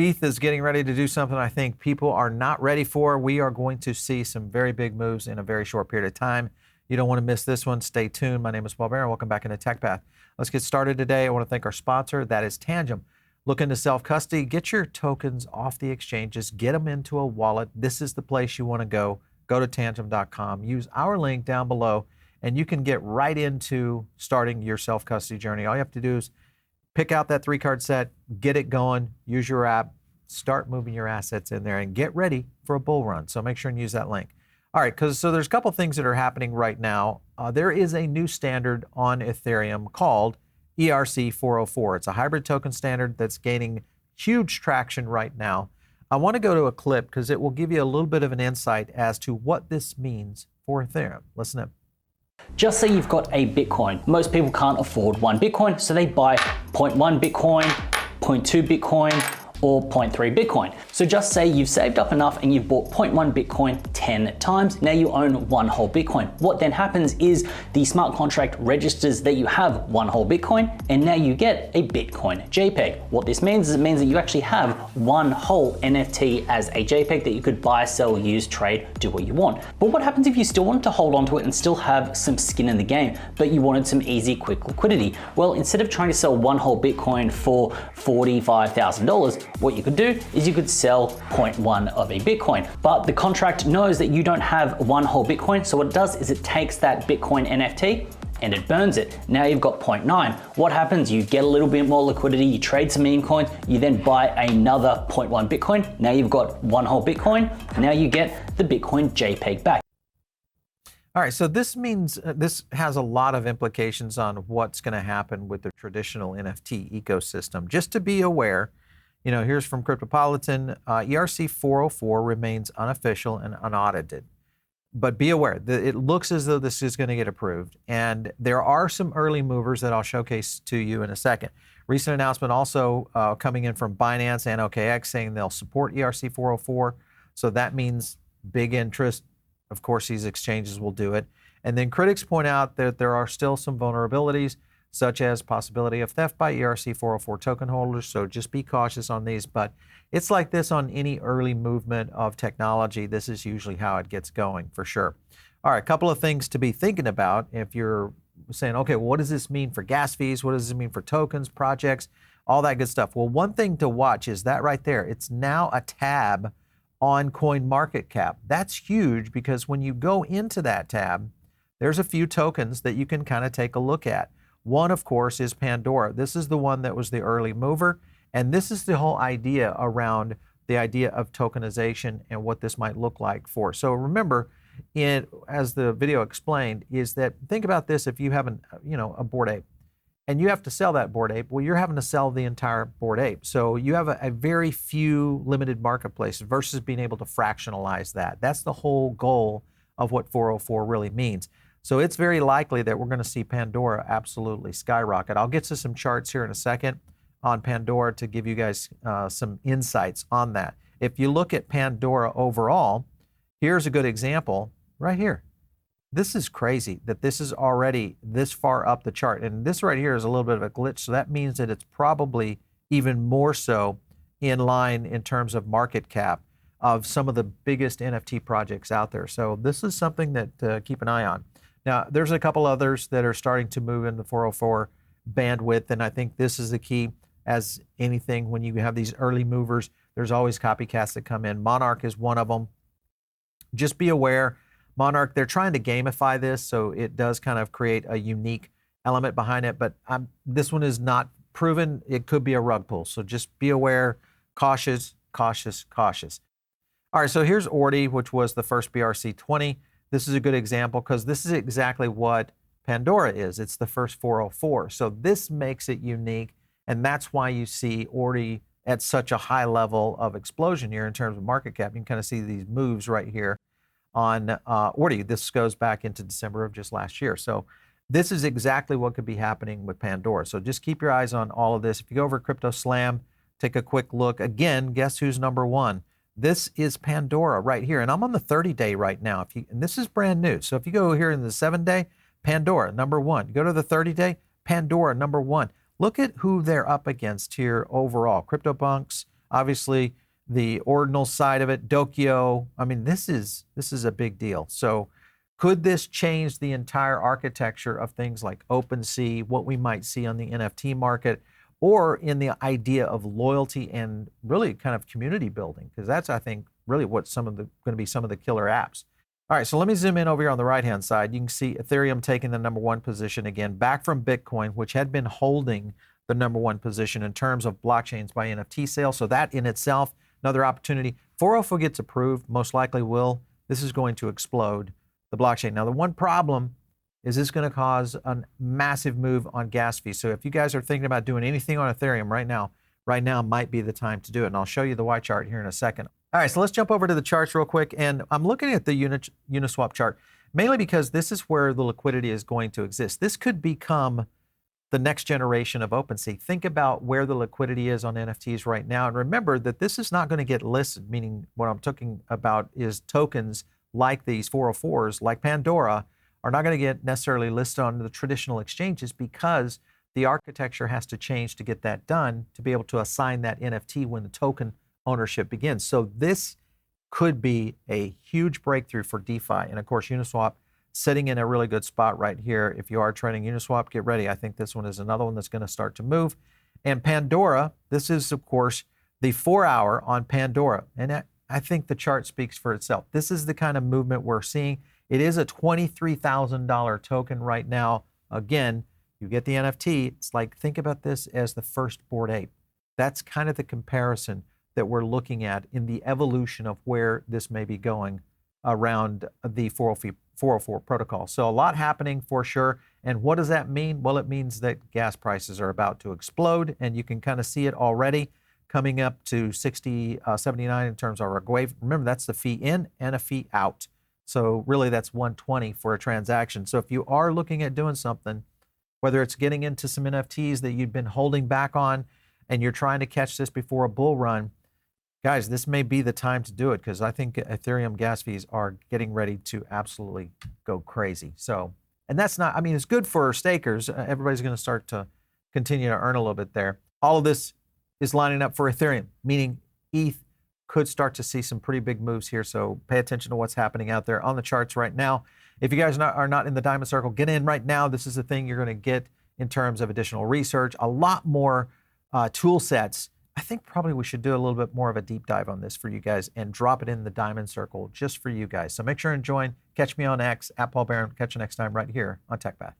ETH is getting ready to do something I think people are not ready for. We are going to see some very big moves in a very short period of time. You don't want to miss this one. Stay tuned. My name is Paul Barron. Welcome back into Tech Path. Let's get started today. I want to thank our sponsor. That is Tangem. Looking to self-custody, get your tokens off the exchanges, get them into a wallet. This is the place you want to go. Go to tangem.com. Use our link down below, and you can get right into starting your self-custody journey. All you have to do is pick out that 3-card set, get it going, use your app, start moving your assets in there, and get ready for a bull run. So make sure and use that link. All right, so there's a couple things that are happening right now. There is a new standard on Ethereum called ERC 404. It's a hybrid token standard that's gaining huge traction right now. I want to go to a clip because it will give you a little bit of an insight as to what this means for Ethereum. Listen up. Just say you've got a Bitcoin. Most people can't afford 1 Bitcoin, so they buy 0.1 Bitcoin, 0.2 Bitcoin, or 0.3 Bitcoin. So just say you've saved up enough and you've bought 0.1 Bitcoin 10 times. Now you own 1 whole Bitcoin. What then happens is the smart contract registers that you have 1 whole Bitcoin, and now you get a Bitcoin JPEG. What this means is it means that you actually have 1 whole NFT as a JPEG that you could buy, sell, use, trade, do what you want. But what happens if you still wanted to hold on to it and still have some skin in the game, but you wanted some easy, quick liquidity? Well, instead of trying to sell 1 whole Bitcoin for $45,000, what you could do is you could sell 0.1 of a Bitcoin. But the contract knows that you don't have 1 whole Bitcoin, so what it does is it takes that Bitcoin NFT and it burns it. Now you've got 0.9. What happens? You get a little bit more liquidity, you trade some meme coins, you then buy another 0.1 Bitcoin. Now you've got 1 whole Bitcoin. Now you get the Bitcoin JPEG back. All right, so this means this has a lot of implications on what's going to happen with the traditional NFT ecosystem. Just to be aware, you know, here's from Cryptopolitan, ERC 404 remains unofficial and unaudited. But be aware that it looks as though this is going to get approved. And there are some early movers that I'll showcase to you in a second. Recent announcement also coming in from Binance and OKX saying they'll support ERC 404. So that means big interest. Of course, these exchanges will do it. And then critics point out that there are still some vulnerabilities, such as possibility of theft by ERC 404 token holders. So just be cautious on these. But it's like this on any early movement of technology. This is usually how it gets going, for sure. All right, a couple of things to be thinking about if you're saying, okay, well, what does this mean for gas fees? What does this mean for tokens, projects, all that good stuff? Well, one thing to watch is that right there. It's now a tab on CoinMarketCap. That's huge because when you go into that tab, there's a few tokens that you can kind of take a look at. One, of course, is Pandora. This is the one that was the early mover. And this is the whole idea around the idea of tokenization and what this might look like for. So remember, as the video explained, is that think about this: if you have a Bored Ape and you have to sell that Bored Ape, well, you're having to sell the entire Bored Ape. So you have a very few limited marketplaces versus being able to fractionalize that. That's the whole goal of what 404 really means. So it's very likely that we're going to see Pandora absolutely skyrocket. I'll get to some charts here in a second on Pandora to give you guys some insights on that. If you look at Pandora overall, here's a good example right here. This is crazy that this is already this far up the chart. And this right here is a little bit of a glitch. So that means that it's probably even more so in line in terms of market cap of some of the biggest NFT projects out there. So this is something that keep an eye on. Now, there's a couple others that are starting to move in the 404 bandwidth, and I think this is the key. As anything, when you have these early movers, there's always copycats that come in. Monarch is one of them. Just be aware, Monarch, they're trying to gamify this, so it does kind of create a unique element behind it, but this one is not proven. It could be a rug pull, so just be aware, cautious, cautious, cautious. All right, so here's ORDI, which was the first BRC20. This is a good example because this is exactly what Pandora is. It's the first 404. So this makes it unique, and that's why you see ORDI at such a high level of explosion here in terms of market cap. You can kind of see these moves right here on ORDI. This goes back into December of just last year. So this is exactly what could be happening with Pandora. So just keep your eyes on all of this. If you go over Crypto Slam, take a quick look. Again, guess who's number one? This is Pandora right here, and I'm on the 30-day right now. And this is brand new. So if you go here in the 7-day, Pandora, number one. You go to the 30-day, Pandora, number one. Look at who they're up against here overall. CryptoPunks, obviously the ordinal side of it, Dokyo. I mean, this is a big deal. So could this change the entire architecture of things like OpenSea, what we might see on the NFT market, or in the idea of loyalty and really kind of community building? Because that's, I think, really what going to be some of the killer apps. All right, so let me zoom in over here on the right-hand side. You can see Ethereum taking the #1 position again, back from Bitcoin, which had been holding the #1 position in terms of blockchains by NFT sales. So that in itself, another opportunity. 404 gets approved, most likely will. This is going to explode the blockchain. Now, the one problem is this going to cause a massive move on gas fees. So if you guys are thinking about doing anything on Ethereum right now might be the time to do it. And I'll show you the Y chart here in a second. All right, so let's jump over to the charts real quick. And I'm looking at the Uniswap chart, mainly because this is where the liquidity is going to exist. This could become the next generation of OpenSea. Think about where the liquidity is on NFTs right now. And remember that this is not going to get listed, meaning what I'm talking about is tokens like these 404s, like Pandora, are not going to get necessarily listed on the traditional exchanges because the architecture has to change to get that done to be able to assign that NFT when the token ownership begins. So this could be a huge breakthrough for DeFi. And of course, Uniswap sitting in a really good spot right here. If you are trading Uniswap, get ready. I think this one is another one that's going to start to move. And Pandora, this is, of course, the 4-hour on Pandora. And I think the chart speaks for itself. This is the kind of movement we're seeing. It is a $23,000 token right now. Again, you get the NFT. It's like, think about this as the first Bored Ape. That's kind of the comparison that we're looking at in the evolution of where this may be going around the 404 protocol. So a lot happening for sure. And what does that mean? Well, it means that gas prices are about to explode, and you can kind of see it already coming up to 79 in terms of our wave. Remember, that's the fee in and a fee out. So really that's 120 for a transaction. So if you are looking at doing something, whether it's getting into some NFTs that you've been holding back on and you're trying to catch this before a bull run, guys, this may be the time to do it because I think Ethereum gas fees are getting ready to absolutely go crazy. So, and that's not, I mean, it's good for stakers. Everybody's going to start to continue to earn a little bit there. All of this is lining up for Ethereum, meaning ETH could start to see some pretty big moves here. So pay attention to what's happening out there on the charts right now. If you guys are not in the Diamond Circle, get in right now. This is the thing you're going to get in terms of additional research, a lot more tool sets. I think probably we should do a little bit more of a deep dive on this for you guys and drop it in the Diamond Circle just for you guys. So make sure and join. Catch me on X, @PaulBaron. Catch you next time right here on TechPath.